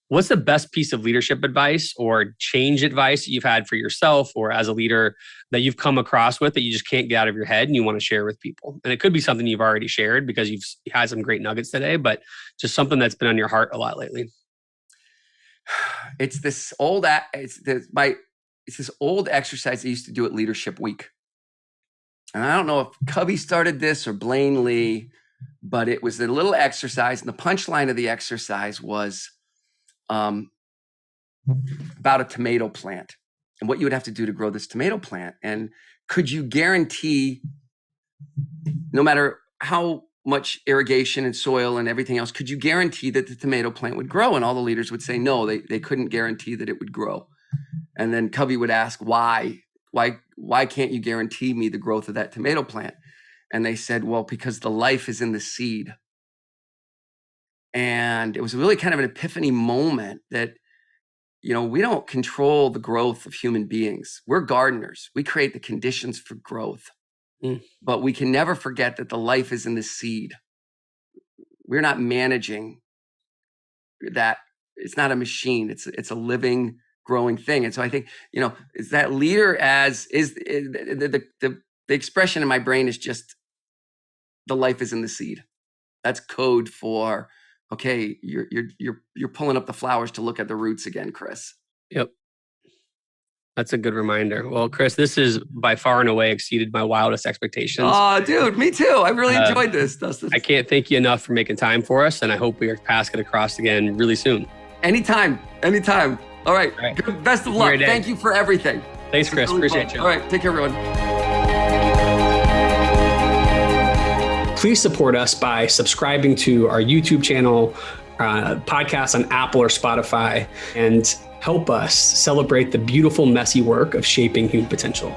What's the best piece of leadership advice or change advice that you've had for yourself or as a leader that you've come across with that you just can't get out of your head and you want to share with people? And it could be something you've already shared because you've had some great nuggets today, but just something that's been on your heart a lot lately. It's this old exercise I used to do at Leadership Week. And I don't know if Covey started this or Blaine Lee, but it was a little exercise. And the punchline of the exercise was about a tomato plant and what you would have to do to grow this tomato plant. And could you guarantee, no matter how much irrigation and soil and everything else, could you guarantee that the tomato plant would grow? And all the leaders would say, no, they couldn't guarantee that it would grow. And then Covey would ask, why can't you guarantee me the growth of that tomato plant? And they said, well, because the life is in the seed. And it was really kind of an epiphany moment that, we don't control the growth of human beings. We're gardeners. We create the conditions for growth. But we can never forget that the life is in the seed. We're not managing that. It's not a machine. It's a living, growing thing. And so I think, is that leader the expression in my brain is just the life is in the seed. That's code for, okay, you're pulling up the flowers to look at the roots again, Chris. Yep. That's a good reminder. Well, Chris, this is by far and away exceeded my wildest expectations. Oh, dude, me too. I really enjoyed this, Dustin. I can't thank you enough for making time for us, and I hope we are passing it across again really soon. Anytime. All right. Good, best of luck. Thank you for everything. Thanks, Chris. Really appreciate you. All right. Take care, everyone. Please support us by subscribing to our YouTube channel, podcast on Apple or Spotify, and help us celebrate the beautiful, messy work of shaping human potential.